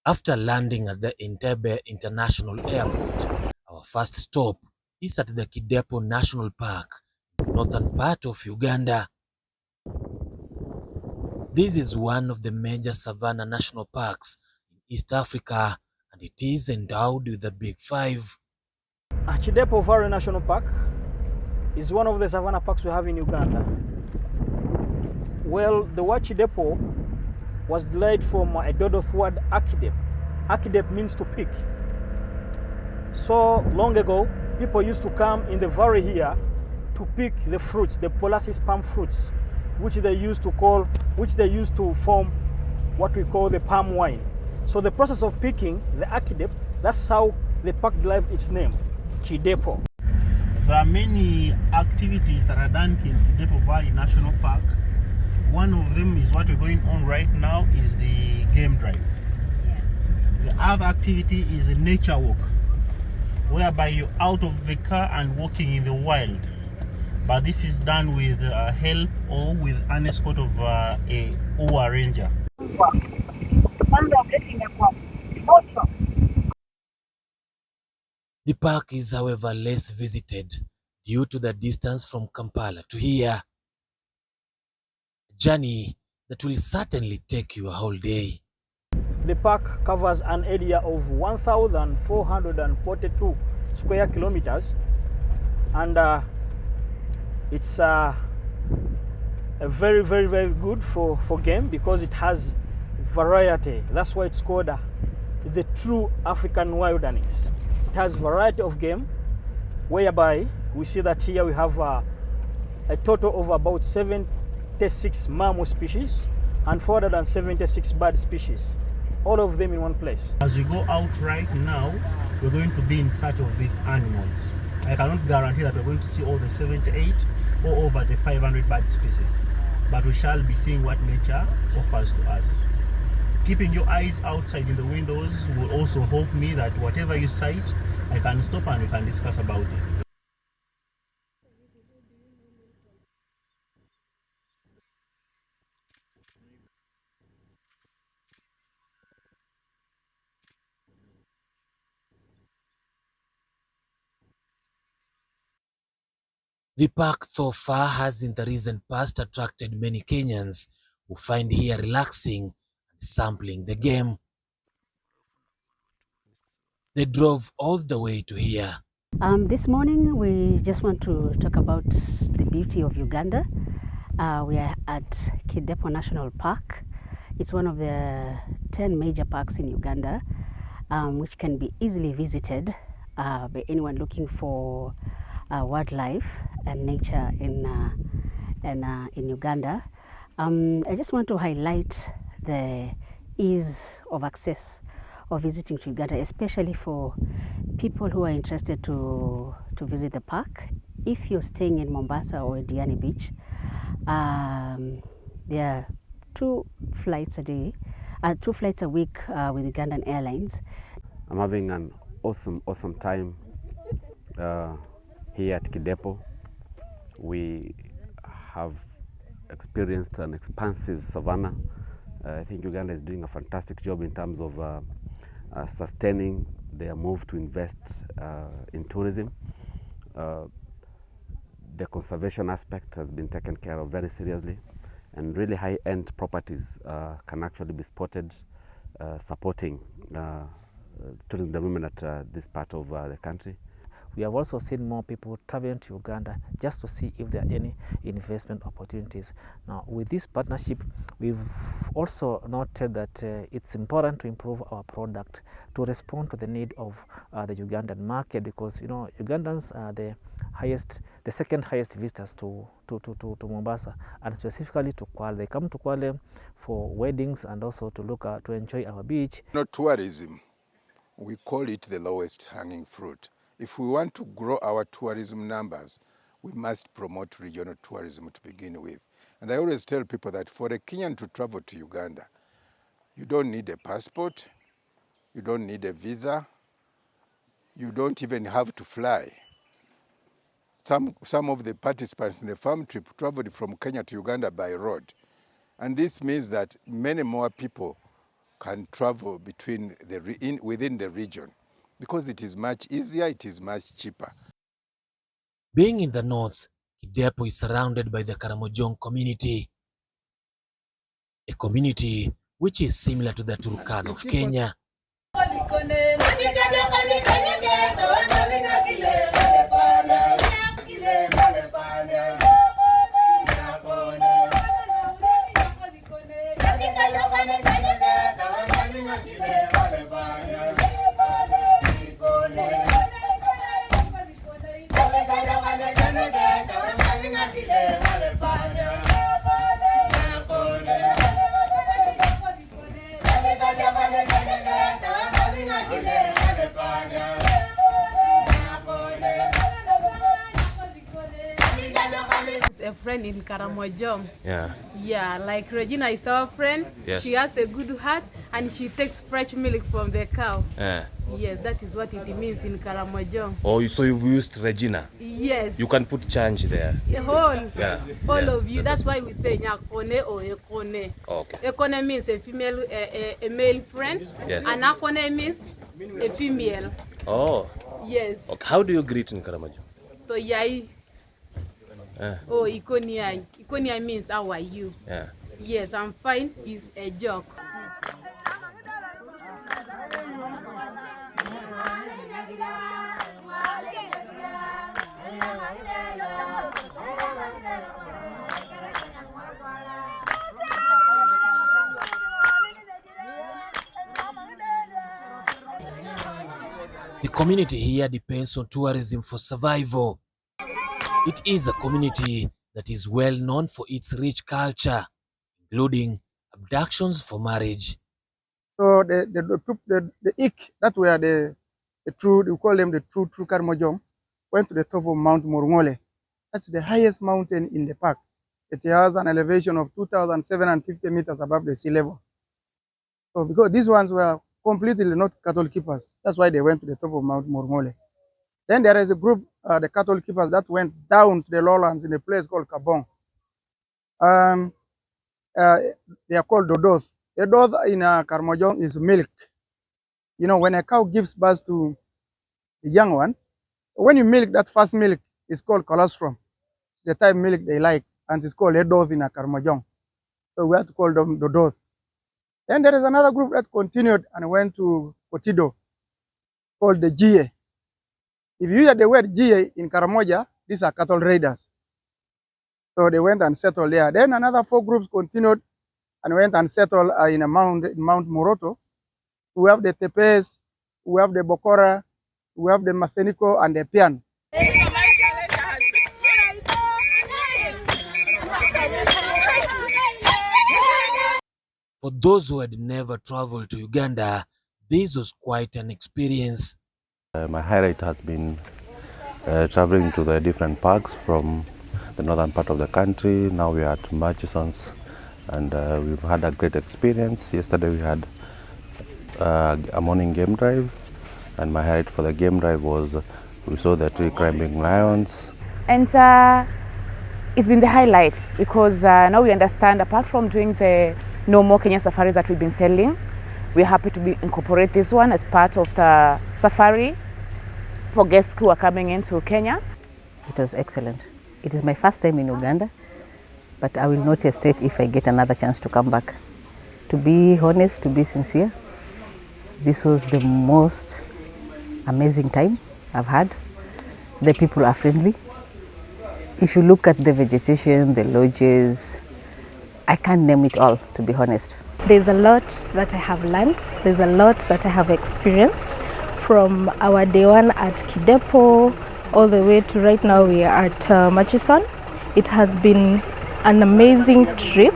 After landing at the Entebbe International Airport, our first stop is at the Kidepo National Park, northern part of Uganda. This is one of the major savanna national parks in East Africa, and it is endowed with the Big Five. Kidepo Valley National Park is one of the savanna parks we have in Uganda. Well, the word Kidepo was derived from a Dodoth word Akidep. Akidep means to pick. So long ago, people used to come in the valley here to pick the fruits, the molasses palm fruits, which they used to form what we call the palm wine. So the process of picking the Akidep, that's how the park derived its name, Kidepo. There are many activities that are done in Kidepo Valley National Park. One of them is what we're going on right now, is the game drive. The other activity is a nature walk, whereby you're out of the car and walking in the wild. But this is done with help or with an escort of a OA ranger. The park is, however, less visited due to the distance from Kampala to here. A journey that will certainly take you a whole day. The park covers an area of 1,442 square kilometers, and it's very, very, very good for game because it has variety. That's why it's called the true African wilderness. It has variety of game, whereby we see that here we have a total of about 76 mammal species and 476 bird species, all of them in one place. As we go out right now, we're going to be in search of these animals. I cannot guarantee that we're going to see all the 78 or over the 500 bird species, but we shall be seeing what nature offers to us. Keeping your eyes outside in the windows will also help me that whatever you sight, I can stop and we can discuss about it. The park so far has in the recent past attracted many Kenyans who find here relaxing and sampling the game. They drove all the way to here. This morning we just want to talk about the beauty of Uganda. We are at Kidepo National Park. It's one of the 10 major parks in Uganda, which can be easily visited by anyone looking for wildlife and nature in Uganda. I just want to highlight the ease of access of visiting to Uganda, especially for people who are interested to visit the park. If you're staying in Mombasa or Diani Beach, there are 2 flights a day, 2 flights a week with Ugandan Airlines. I'm having an awesome time here at Kidepo. We have experienced an expansive savanna. I think Uganda is doing a fantastic job in terms of sustaining their move to invest in tourism. The conservation aspect has been taken care of very seriously, and really high-end properties can actually be spotted supporting tourism development at this part of the country. We have also seen more people traveling to Uganda just to see if there are any investment opportunities. Now, with this partnership, we've also noted that it's important to improve our product to respond to the need of the Ugandan market, because Ugandans are the second highest visitors to Mombasa, and specifically to Kwale. They come to Kwale for weddings and also to enjoy our beach. Tourism, we call it the lowest hanging fruit. If we want to grow our tourism numbers, we must promote regional tourism to begin with. And I always tell people that for a Kenyan to travel to Uganda, you don't need a passport, you don't need a visa, you don't even have to fly. Some of the participants in the farm trip traveled from Kenya to Uganda by road. And this means that many more people can travel between within the region, because it is much easier, it is much cheaper. Being in the north, Kidepo is surrounded by the Karamojong community, a community which is similar to the Turkana of Kenya. A friend in Karamojong. Yeah. Yeah, like Regina is our friend. Yes. She has a good heart and she takes fresh milk from the cow. Yeah. Yes, that is what it means in Karamojong. Oh, so you've used Regina. Yes. You can put change there. All Yeah. of you. That's why we say nyakone or ekone. Okay. Ekone means a female, a male friend. Yes. And akone means a female. Oh. Yes. Okay. How do you greet in Karamojong? So yai. Yeah. Oh, ikoniai. Ikoniai means how are you? Yeah. Yes, I'm fine is a joke. The community here depends on tourism for survival. It is a community that is well known for its rich culture, including abductions for marriage. So the Ik, that were the true, we call them the true Karamojong, went to the top of Mount Morngole. That's the highest mountain in the park. It has an elevation of 2,750 meters above the sea level. So because these ones were completely not cattle keepers, that's why they went to the top of Mount Morngole. Then there is a group, the cattle keepers, that went down to the lowlands in a place called Kabong. They are called Dodoth. The doth in Karamojong is milk. You know, when a cow gives birth to the young one, so when you milk that first milk, it's called colostrum. It's the type of milk they like, and it's called a doth in Karamojong. So we have to call them Dodoth. Then there is another group that continued and went to Kotido, called the Gie. If you hear the word Gie in Karamoja, these are cattle raiders. So they went and settled there. Then another 4 groups continued and went and settled in Mount Moroto. We have the Tepes, we have the Bokora, we have the Matheniko and the Pian. For those who had never traveled to Uganda, this was quite an experience. My highlight has been traveling to the different parks from the northern part of the country. Now we are at Murchison's, and we've had a great experience. Yesterday we had a morning game drive, and my highlight for the game drive was we saw the tree climbing lions. And it's been the highlight because now we understand, apart from doing the normal Kenyan safaris that we've been selling, we're happy to incorporate this one as part of the safari for guests who are coming into Kenya. It was excellent. It is my first time in Uganda, but I will not hesitate if I get another chance to come back. To be honest, to be sincere, this was the most amazing time I've had. The people are friendly. If you look at the vegetation, the lodges, I can't name it all, to be honest. There's a lot that I have learned. There's a lot that I have experienced from our day one at Kidepo all the way to right now we are at Murchison. It has been an amazing trip.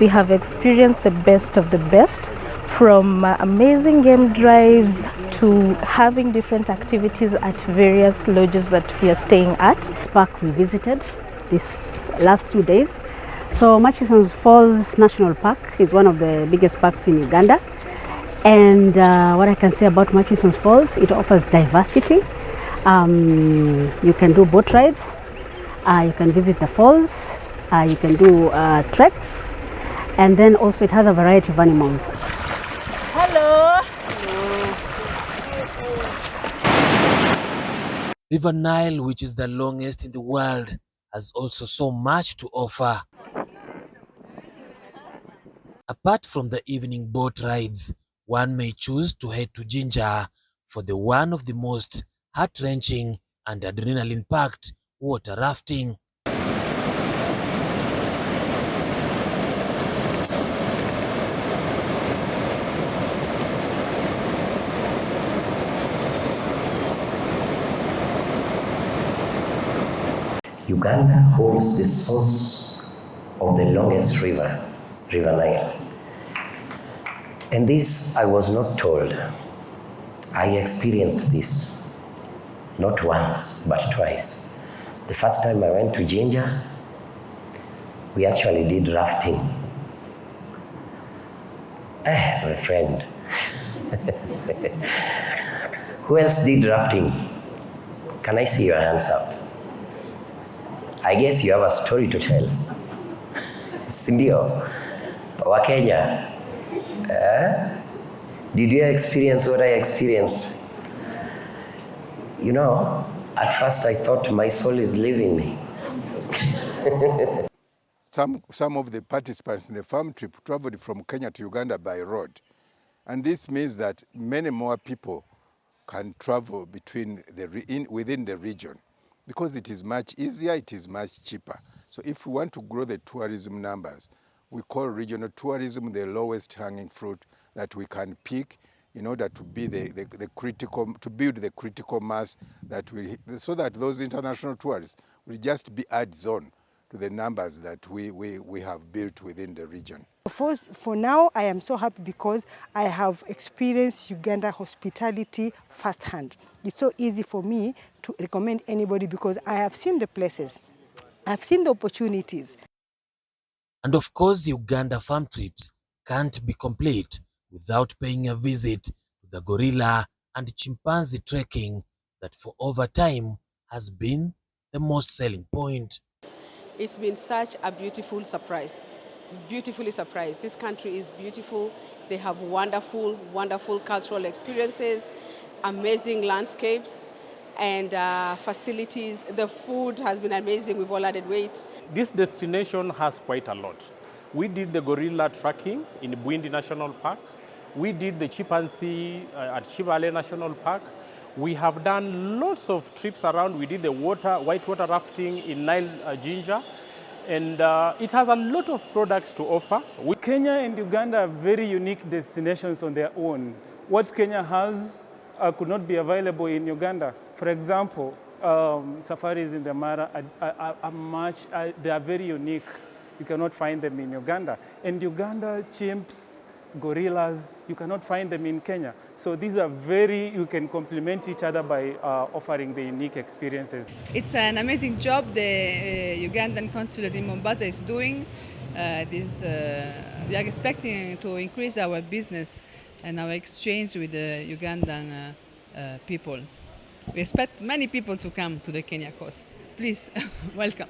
We have experienced the best of the best, from amazing game drives to having different activities at various lodges that we are staying at. The park we visited these last 2 days. So Murchison's Falls National Park is one of the biggest parks in Uganda. And what I can say about Murchison's Falls, it offers diversity. You can do boat rides, you can visit the falls, you can do treks, and then also it has a variety of animals. River Nile, which is the longest in the world, has also so much to offer. Apart from the evening boat rides, one may choose to head to Jinja for the one of the most heart-wrenching and adrenaline-packed water rafting. Uganda holds the source of the longest river, River Nile. And this I was not told. I experienced this, not once, but twice. The first time I went to Jinja, we actually did rafting. My friend. Who else did rafting? Can I see your hands up? I guess you have a story to tell. Sindio, wa Kenya. Did you experience what I experienced? You know, at first I thought my soul is leaving me. Some of the participants in the farm trip traveled from Kenya to Uganda by road. And this means that many more people can travel within the region, because it is much easier, it is much cheaper. So if we want to grow the tourism numbers, we call regional tourism the lowest hanging fruit that we can pick in order to be to build the critical mass that so that those international tourists will just be adds on to the numbers that we have built within the region. For now, I am so happy because I have experienced Uganda hospitality firsthand. It's so easy for me to recommend anybody because I have seen the places, I've seen the opportunities. And of course, Uganda farm trips can't be complete without paying a visit to the gorilla and chimpanzee trekking that for over time has been the most selling point. It's been such a beautiful surprise. Beautifully surprised. This country is beautiful. They have wonderful, wonderful cultural experiences, amazing landscapes and facilities. The food has been amazing. We've all added weight. This destination has quite a lot. We did the gorilla tracking in Bwindi National Park. We did the chimpanzee at Chivale National Park. We have done lots of trips around. We did the whitewater rafting in Nile Jinja. And it has a lot of products to offer. Kenya and Uganda are very unique destinations on their own. What Kenya has could not be available in Uganda. For example, safaris in the Mara they are very unique. You cannot find them in Uganda. And Uganda, chimps, gorillas, you cannot find them in Kenya. So these are you can complement each other by offering the unique experiences. It's an amazing job the Ugandan consulate in Mombasa is doing. We are expecting to increase our business and our exchange with the Ugandan people. We expect many people to come to the Kenya coast. Please, welcome.